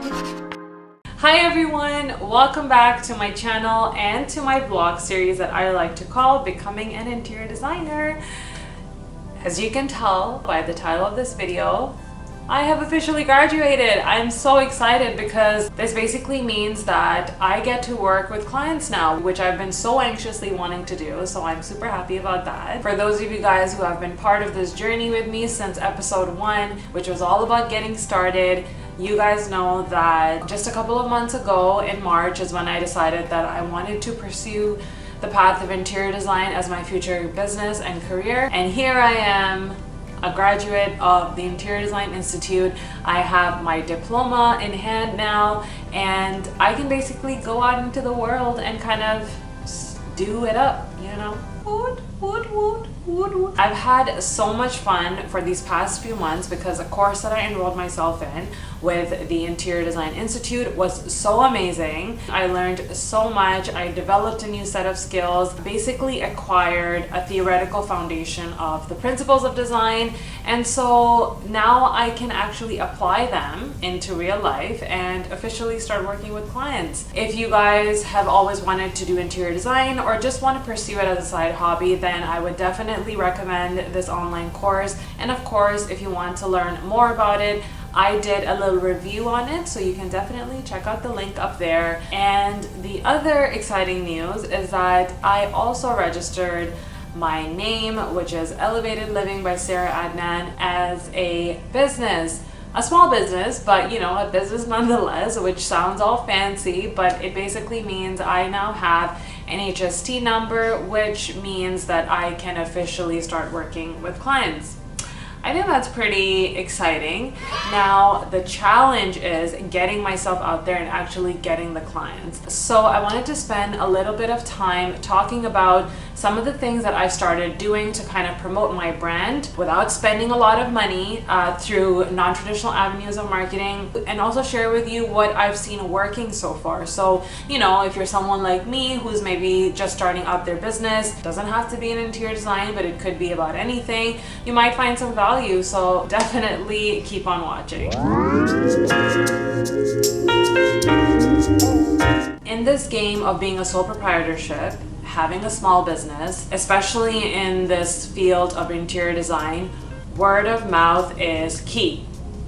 Hi everyone, welcome back to my channel and to my vlog series that I like to call Becoming an Interior Designer. As you can tell by the title of this video, I have officially graduated. I'm so excited because this basically means that I get to work with clients now, which I've been so anxiously wanting to do, so I'm super happy about that. For those of you guys who have been part of this journey with me since episode 1, which was all about getting started, you guys know that just a couple of months ago in March is when I decided that I wanted to pursue the path of interior design as my future business and career. And here I am, a graduate of the Interior Design Institute. I have my diploma in hand now, and I can basically go out into the world and kind of do it up, you know? I've had so much fun for these past few months because a course that I enrolled myself in with the Interior Design Institute was so amazing. I learned so much. I developed a new set of skills, basically acquired a theoretical foundation of the principles of design, and so now I can actually apply them into real life and officially start working with clients. If you guys have always wanted to do interior design or just want to pursue it as a side hobby, then I would definitely recommend this online course. And of course, if you want to learn more about it, I did a little review on it, so you can definitely check out the link up there. And the other exciting news is that I also registered my name, which is Elevated Living by Sarah Adnan, as a business. A small business, but you know, a business nonetheless, which sounds all fancy, but it basically means I now have an HST number, which means that I can officially start working with clients. I think that's pretty exciting. Now, the challenge is getting myself out there and actually getting the clients. So I wanted to spend a little bit of time talking about some of the things that I started doing to kind of promote my brand without spending a lot of money through non-traditional avenues of marketing, and also share with you what I've seen working so far. So, you know, if you're someone like me who's maybe just starting out their business, doesn't have to be in interior design, but it could be about anything, you might find some value. So definitely keep on watching. In this game of being a sole proprietorship, having a small business, especially in this field of interior design, word of mouth is key.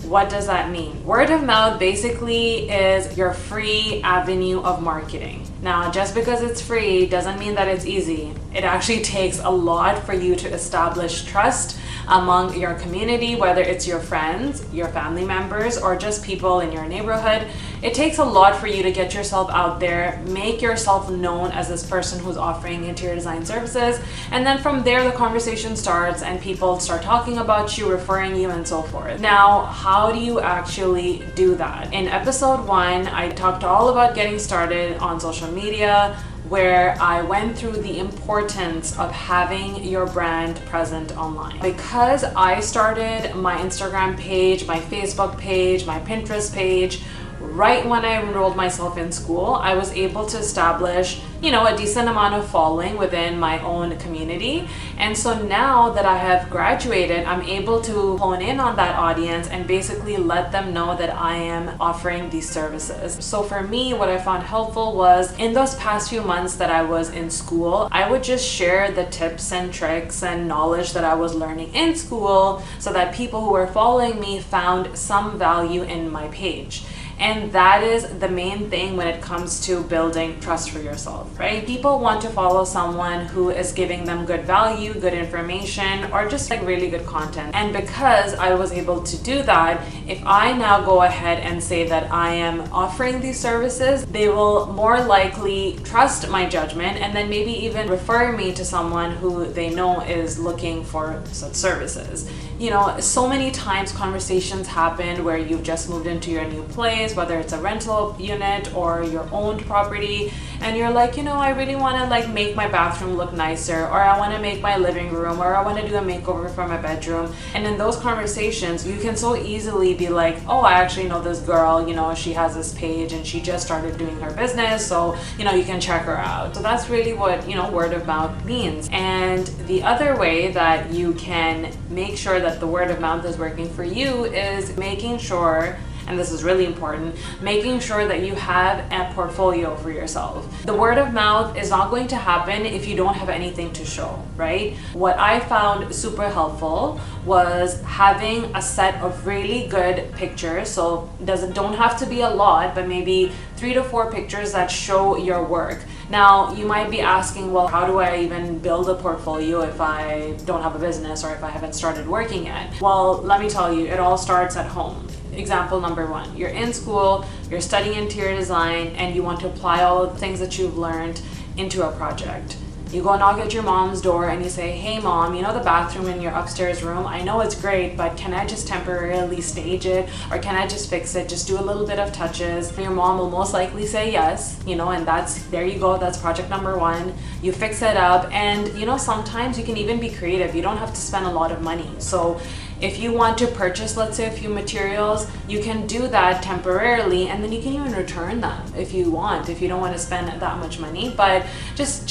What does that mean? Word of mouth basically is your free avenue of marketing. Now, just because it's free doesn't mean that it's easy. It actually takes a lot for you to establish trust among your community, whether it's your friends, your family members, or just people in your neighborhood. It takes a lot for you to get yourself out there, make yourself known as this person who's offering interior design services, and then from there the conversation starts and people start talking about you, referring you, and so forth. Now, how do you actually do that? In episode 1, I talked all about getting started on social media, where I went through the importance of having your brand present online. Because I started my Instagram page, my Facebook page, my Pinterest page, right when I enrolled myself in school, I was able to establish, you know, a decent amount of following within my own community. And so now that I have graduated, I'm able to hone in on that audience and basically let them know that I am offering these services. So for me, what I found helpful was in those past few months that I was in school, I would just share the tips and tricks and knowledge that I was learning in school so that people who were following me found some value in my page. And that is the main thing when it comes to building trust for yourself, right? People want to follow someone who is giving them good value, good information, or just like really good content. And because I was able to do that, if I now go ahead and say that I am offering these services, they will more likely trust my judgment and then maybe even refer me to someone who they know is looking for such services. You know, so many times conversations happen where you've just moved into your new place, whether it's a rental unit or your owned property, and you're like, you know, I really want to like make my bathroom look nicer, or I want to make my living room, or I want to do a makeover for my bedroom. And in those conversations, you can so easily be like, oh, I actually know this girl, you know, she has this page and she just started doing her business, so, you know, you can check her out. So that's really what, you know, word of mouth means. And the other way that you can make sure that the word of mouth is working for you is making sure and this is really important, making sure that you have a portfolio for yourself. The word of mouth is not going to happen if you don't have anything to show, right? What I found super helpful was having a set of really good pictures. So don't have to be a lot, but maybe 3 to 4 pictures that show your work. Now, you might be asking, well, how do I even build a portfolio if I don't have a business or if I haven't started working yet? Well, let me tell you, it all starts at home. Example number 1, you're in school, you're studying interior design, and you want to apply all of the things that you've learned into a project. You go knock at your mom's door and you say, hey mom, you know the bathroom in your upstairs room? I know it's great, but can I just temporarily stage it? Or can I just fix it? Just do a little bit of touches. Your mom will most likely say yes, and there you go, that's project number 1. You fix it up, and sometimes you can even be creative. You don't have to spend a lot of money. So if you want to purchase, let's say, a few materials, you can do that temporarily, and then you can even return them if you want, if you don't want to spend that much money. But just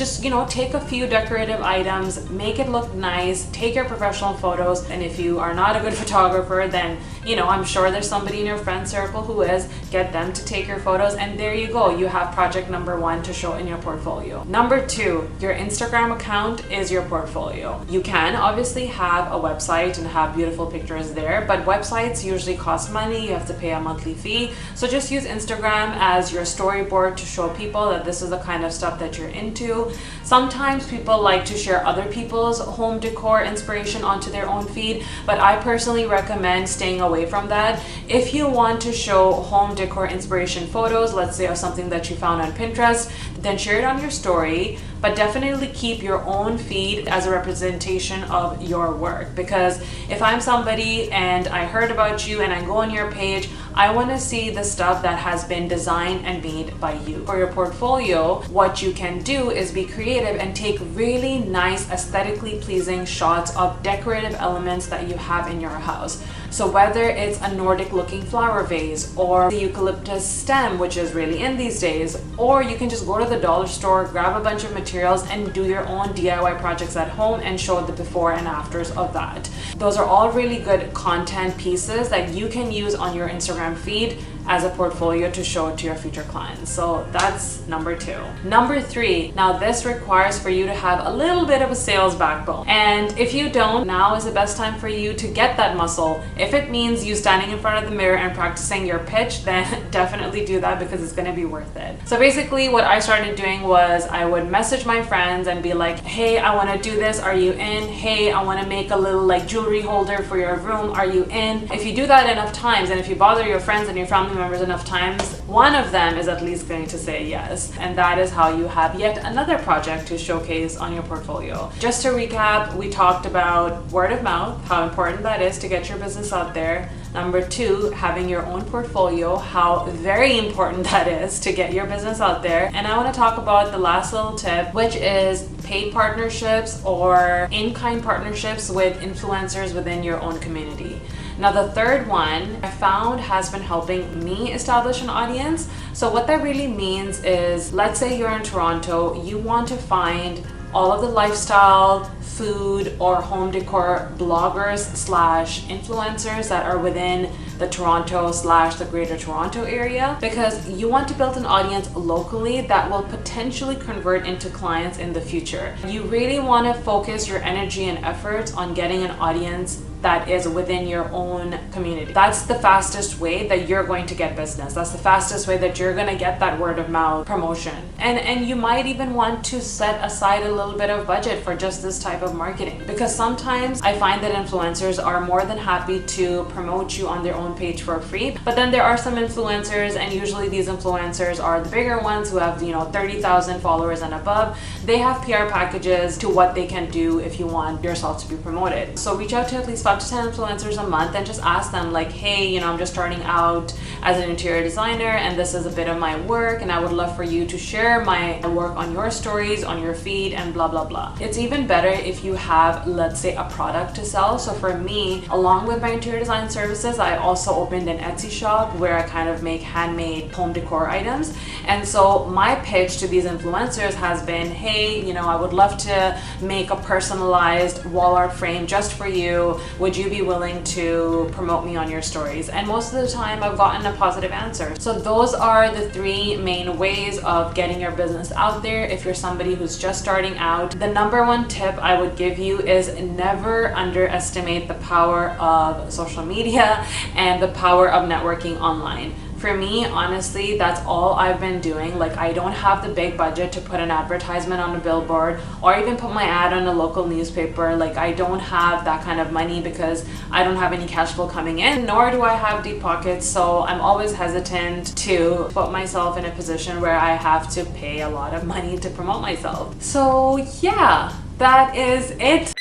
take a few decorative items, make it look nice, take your professional photos, and if you are not a good photographer, then I'm sure there's somebody in your friend circle who is. Get them to take your photos, and there you go. You have project number 1 to show in your portfolio. Number 2, your Instagram account is your portfolio. You can obviously have a website and have beautiful pictures there, but websites usually cost money. You have to pay a monthly fee. So just use Instagram as your storyboard to show people that this is the kind of stuff that you're into. Sometimes people like to share other people's home decor inspiration onto their own feed, but I personally recommend staying away from that. If you want to show home decor inspiration photos, let's say of something that you found on Pinterest, then share it on your story, but definitely keep your own feed as a representation of your work. Because if I'm somebody and I heard about you and I go on your page, I want to see the stuff that has been designed and made by you. For your portfolio, what you can do is be creative and take really nice, aesthetically pleasing shots of decorative elements that you have in your house. So whether it's a Nordic looking flower vase or the eucalyptus stem, which is really in these days, or you can just go to the dollar store, grab a bunch of materials and do your own DIY projects at home and show the before and afters of that. Those are all really good content pieces that you can use on your Instagram feed as a portfolio to show to your future clients. So that's number 2. Number 3, now this requires for you to have a little bit of a sales backbone. And if you don't, now is the best time for you to get that muscle. If it means you standing in front of the mirror and practicing your pitch, then definitely do that because it's gonna be worth it. So basically what I started doing was I would message my friends and be like, hey, I wanna do this, are you in? Hey, I wanna make a little jewelry holder for your room, are you in? If you do that enough times, and if you bother your friends and your family members enough times, one of them is at least going to say yes. And that is how you have yet another project to showcase on your portfolio. Just to recap, we talked about word of mouth, how important that is to get your business out there. Number 2, having your own portfolio, how very important that is to get your business out there. And I want to talk about the last little tip, which is paid partnerships or in-kind partnerships with influencers within your own community. Now the third one I found has been helping me establish an audience. So what that really means is, let's say you're in Toronto, you want to find all of the lifestyle, food, or home decor bloggers / influencers that are within the Toronto / the Greater Toronto area, because you want to build an audience locally that will potentially convert into clients in the future. You really want to focus your energy and efforts on getting an audience that is within your own community. That's the fastest way that you're going to get business. That's the fastest way that you're gonna get that word of mouth promotion. And you might even want to set aside a little bit of budget for just this type of marketing, because sometimes I find that influencers are more than happy to promote you on their own page for free. But then there are some influencers, and usually these influencers are the bigger ones who have 30,000 followers and above. They have PR packages to what they can do if you want yourself to be promoted. So reach out to at least 5 to 10 influencers a month and just ask them like, hey, I'm just starting out as an interior designer and this is a bit of my work and I would love for you to share my work on your stories, on your feed, and blah blah blah. It's even better if you have, let's say, a product to sell. So for me, along with my interior design services, I also opened an Etsy shop where I kind of make handmade home decor items. And so my pitch to these influencers has been, hey, you know, I would love to make a personalized wall art frame just for you. Would you be willing to promote me on your stories? And most of the time I've gotten a positive answer. So those are the three main ways of getting your business out there. If you're somebody who's just starting out, the number one tip I would give you is never underestimate the power of social media and the power of networking online. For me, honestly, that's all I've been doing. Like, I don't have the big budget to put an advertisement on a billboard or even put my ad on a local newspaper. Like, I don't have that kind of money because I don't have any cash flow coming in, nor do I have deep pockets. So I'm always hesitant to put myself in a position where I have to pay a lot of money to promote myself. So yeah, that is it.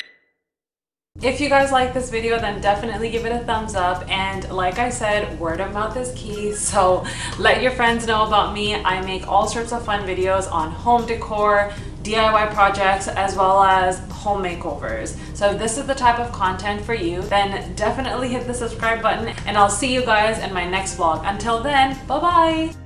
If you guys like this video, then definitely give it a thumbs up, and like I said, word of mouth is key, so let your friends know about me. I make all sorts of fun videos on home decor, DIY projects, as well as home makeovers. So if this is the type of content for you, then definitely hit the subscribe button, and I'll see you guys in my next vlog. Until then, bye bye.